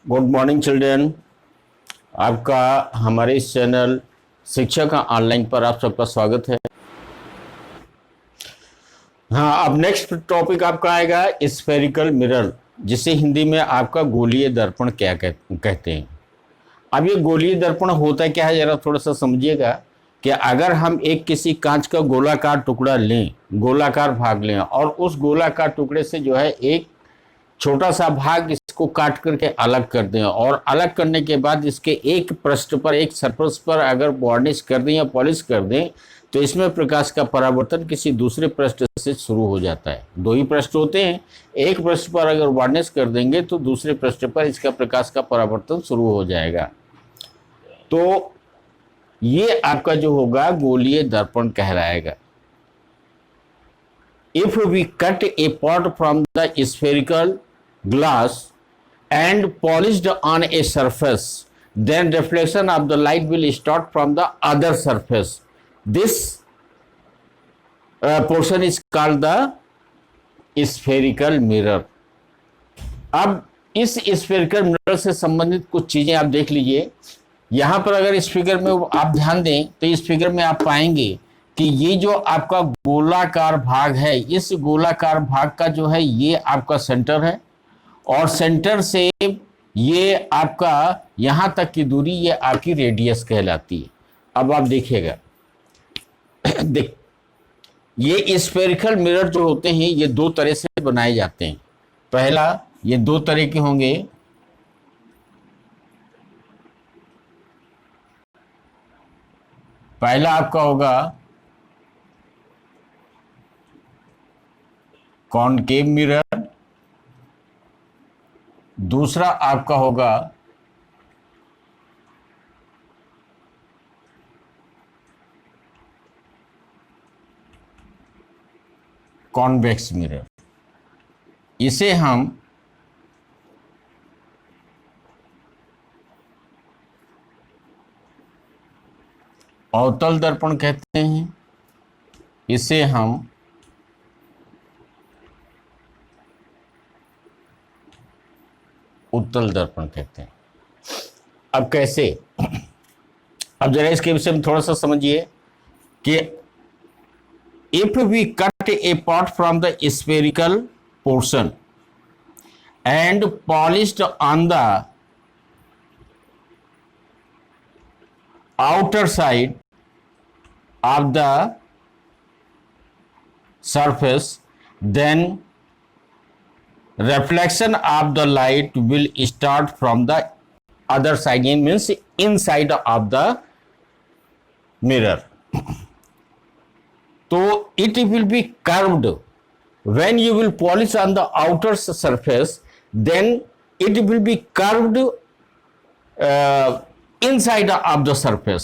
Good morning children. आपका हमारे इस चैनल शिक्षा का ऑनलाइन पर आप सबका स्वागत है। हाँ, अब नेक्स्ट टॉपिक आपका आएगा स्फेरिकल मिरर, जिसे हिंदी में आपका गोलीय दर्पण क्या कहते हैं। अब ये गोलीय दर्पण होता क्या है, जरा थोड़ा सा समझिएगा कि अगर हम एक किसी कांच का गोलाकार टुकड़ा लें, गोलाकार भाग लें, और उस गोलाकार टुकड़े से जो है एक छोटा सा भाग इसको काट करके अलग कर दें, और अलग करने के बाद इसके एक पृष्ठ पर, एक सरफेस पर अगर वार्निश कर दें या पॉलिश कर दें, तो इसमें प्रकाश का परावर्तन किसी दूसरे पृष्ठ से शुरू हो जाता है। दो ही पृष्ठ होते हैं, एक पृष्ठ पर अगर वार्निश कर देंगे तो दूसरे पृष्ठ पर इसका प्रकाश का परावर्तन शुरू हो जाएगा। तो ये आपका जो होगा गोलीय दर्पण कहलाएगा। If we cut a part from the spherical glass and polished on a surface, then reflection of the light will start from the other surface. This portion is called the spherical mirror. अब इस spherical mirror से संबंधित कुछ चीजें आप देख लीजिए। यहां पर अगर इस फिगर में आप ध्यान दें तो इस फिगर में आप पाएंगे कि ये जो आपका गोलाकार भाग है, इस गोलाकार भाग का जो है ये आपका सेंटर है, और सेंटर से ये आपका यहां तक की दूरी ये आपकी रेडियस कहलाती है। अब आप देखिएगा, देख, ये स्फेरिकल मिरर जो होते हैं ये दो तरह से बनाए जाते हैं। पहला, ये दो तरह के होंगे। पहला आपका होगा कॉनकेव मिरर, दूसरा आपका होगा कॉन्वेक्स मिरर। इसे हम अवतल दर्पण कहते हैं, इसे हम उत्तल दर्पण कहते हैं। अब कैसे, अब जरा इसके विषय में थोड़ा सा समझिए कि if we cut a part from the spherical portion and polished on the outer side of the surface, then reflection of the light will start from the other side, it means inside of the mirror. So it will be curved. When you will polish on the outer surface, then it will be curved inside of the surface.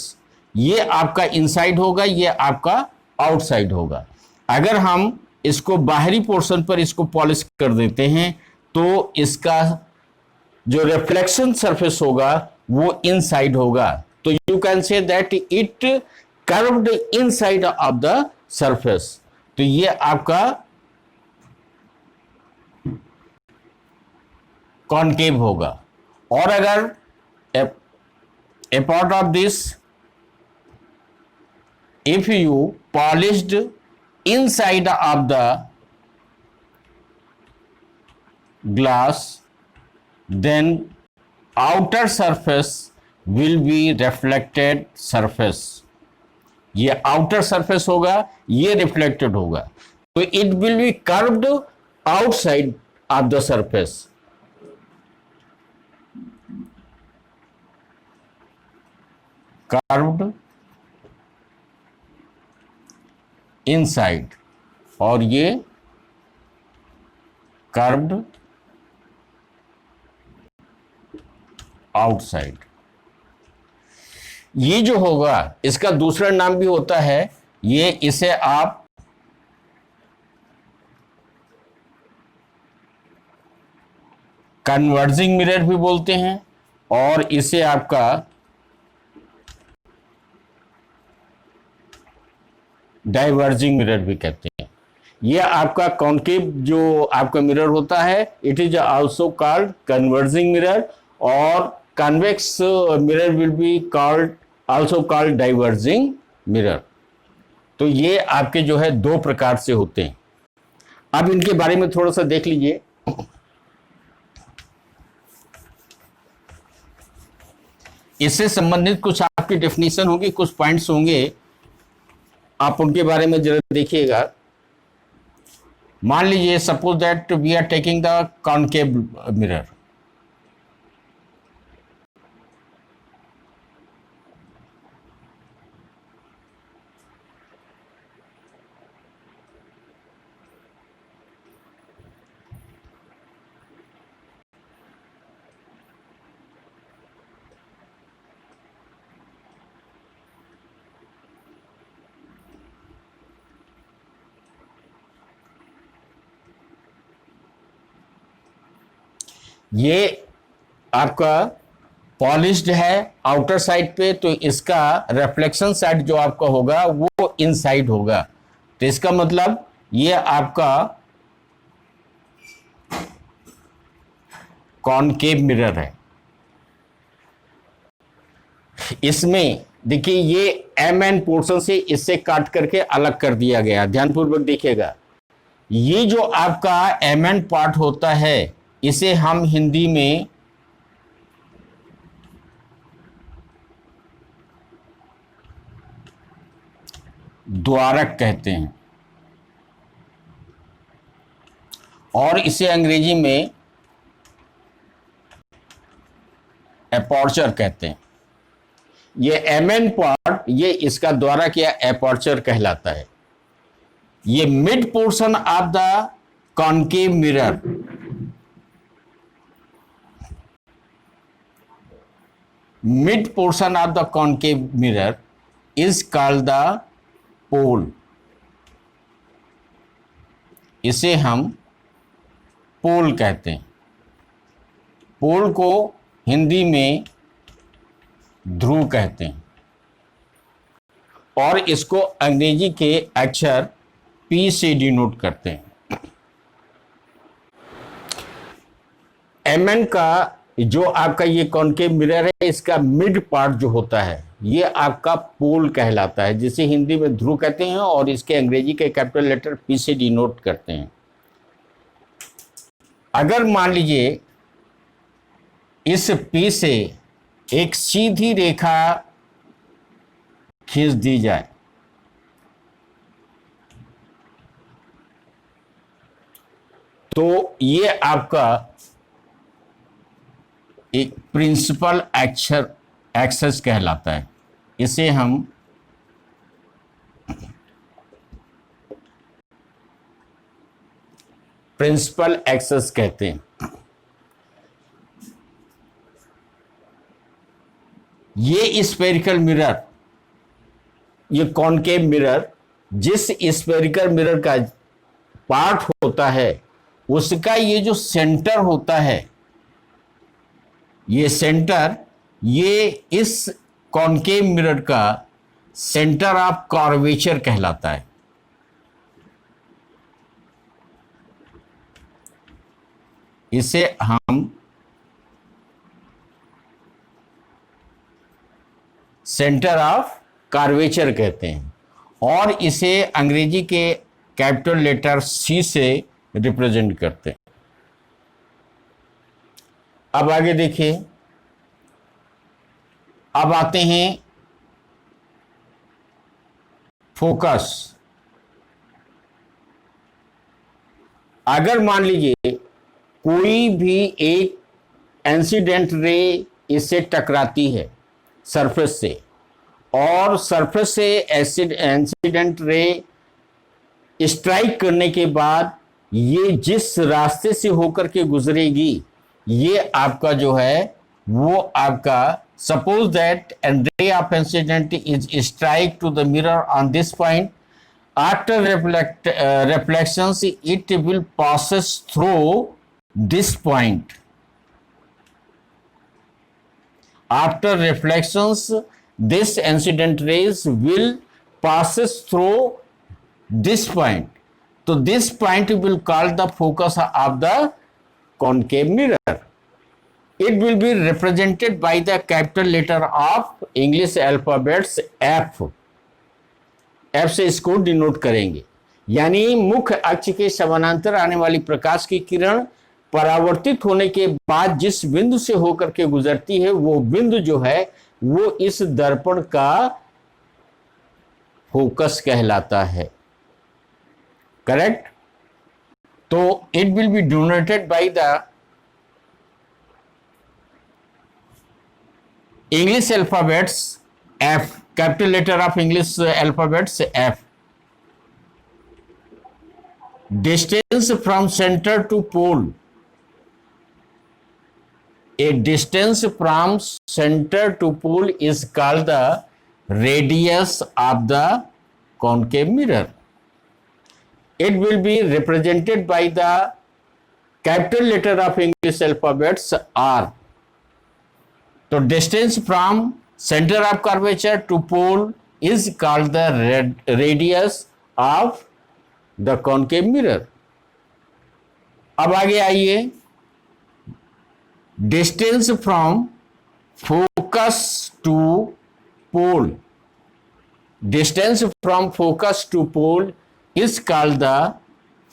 ये आपका inside होगा, ये आपका outside होगा। अगर हम इसको बाहरी पोर्शन पर इसको पॉलिश कर देते हैं तो इसका जो रिफ्लेक्शन सरफेस होगा वो इनसाइड होगा। तो you can say that it curved inside of the surface. तो ये आपका कॉनकेव होगा। और अगर a part of this, if you polished inside of the glass, then outer surface will be reflected surface. ये outer surface होगा, ये reflected होगा, तो it will be curved outside of the surface. Curved inside, और ये curved outside. ये जो होगा इसका दूसरा नाम भी होता है, ये इसे आप कन्वर्जिंग मिरर भी बोलते हैं, और इसे आपका डाइवर्जिंग मिरर भी कहते हैं। ये आपका कॉन्केव जो आपका मिरर होता है, it is also called converging mirror, और convex mirror will be called also called diverging mirror. तो ये आपके जो है दो प्रकार से होते हैं। अब इनके बारे में थोड़ा सा देख लीजिए। इससे संबंधित कुछ आपकी डेफिनेशन होगी, कुछ पॉइंट्स होंगे, आप उनके बारे में जरा देखिएगा। मान लीजिए suppose that we are taking the concave mirror. ये आपका पॉलिश्ड है आउटर साइड पे, तो इसका रिफ्लेक्शन साइड जो आपका होगा वो इनसाइड होगा। तो इसका मतलब ये आपका कॉनकेव मिरर है। इसमें देखिए ये एम एन पोर्शन से इससे काट करके अलग कर दिया गया, ध्यानपूर्वक देखिएगा। ये जो आपका एम एन पार्ट होता है इसे हम हिंदी में द्वारक कहते हैं और इसे अंग्रेजी में एपर्चर कहते हैं। ये एम एन पार्ट ये इसका द्वारक या एपर्चर कहलाता है। ये mid portion of the concave mirror, mid portion of the concave mirror is called the pole। इसे हम पोल कहते हैं। पोल को हिंदी में ध्रुव कहते हैं और इसको अंग्रेजी के अक्षर P से डिनोट करते हैं। एमएन का जो आपका ये कॉनकेव मिरर है इसका मिड पार्ट जो होता है ये आपका पोल कहलाता है, जिसे हिंदी में ध्रुव कहते हैं और इसके अंग्रेजी के कैपिटल लेटर P से डिनोट करते हैं। अगर मान लीजिए इस P से एक सीधी रेखा खींच दी जाए तो ये आपका एक प्रिंसिपल एक्सेस कहलाता है। इसे हम प्रिंसिपल एक्सेस कहते हैं। ये स्फेरिकल मिरर, ये कॉनकेव मिरर, जिस स्फेरिकल मिरर का पार्ट होता है उसका ये जो सेंटर होता है, ये सेंटर, ये इस कॉनकेव मिरर का सेंटर ऑफ कर्वेचर कहलाता है। इसे हम सेंटर ऑफ कर्वेचर कहते हैं और इसे अंग्रेजी के कैपिटल लेटर C से रिप्रेजेंट करते हैं। अब आगे देखिए, अब आते हैं फोकस। अगर मान लीजिए कोई भी एक इंसिडेंट रे इससे टकराती है सरफेस से और सरफेस से इंसिडेंट रे स्ट्राइक करने के बाद ये जिस रास्ते से होकर के गुजरेगी ये आपका जो है वो आपका, suppose that an ray of incident is strike to the mirror on this point, after reflections it will passes through this point. After reflections this incident rays will passes through this point. So this point will call the focus of the concave mirror. It will be represented by the capital letter of English alphabets F. F से इसको denote करेंगे, यानी मुख्य अक्ष के समानांतर आने वाली प्रकाश की किरण परावर्तित होने के बाद जिस बिंदु से होकर के गुजरती है वो बिंदु जो है वो इस दर्पण का फोकस कहलाता है। करेक्ट? तो it will be denoted by the English alphabets F, capital letter of English alphabets F. Distance from center to pole. A distance from center to pole is called the radius of the concave mirror. It will be represented by the capital letter of English alphabets R. So distance from center of curvature to pole is called the radius of the concave mirror. अब आगे आइए, distance from focus to pole. Distance from focus to pole is called the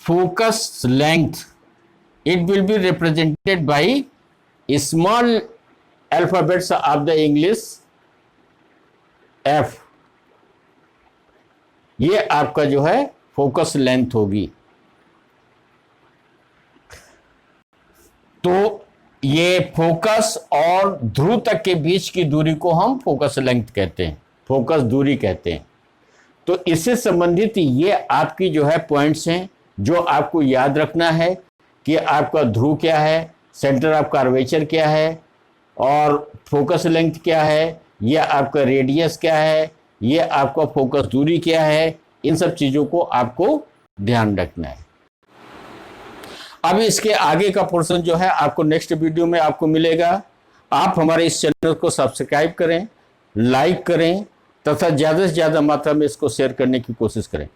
focus length. It will be represented by small alphabets of the English F. ये आपका जो है focus length होगी। तो ये फोकस और ध्रुव तक के बीच की दूरी को हम फोकस लेंथ कहते हैं, फोकस दूरी कहते हैं। तो इससे संबंधित ये आपकी जो है पॉइंट्स हैं जो आपको याद रखना है कि आपका ध्रुव क्या है, सेंटर ऑफ कर्वेचर क्या है और फोकस लेंथ क्या है, ये आपका रेडियस क्या है, ये आपका फोकस दूरी क्या है। इन सब चीज़ों को आपको ध्यान रखना है। अब इसके आगे का पोर्शन जो है आपको नेक्स्ट वीडियो में आपको मिलेगा। आप हमारे इस चैनल को सब्सक्राइब करें, लाइक करें तथा ज़्यादा से ज़्यादा मात्रा में इसको शेयर करने की कोशिश करें।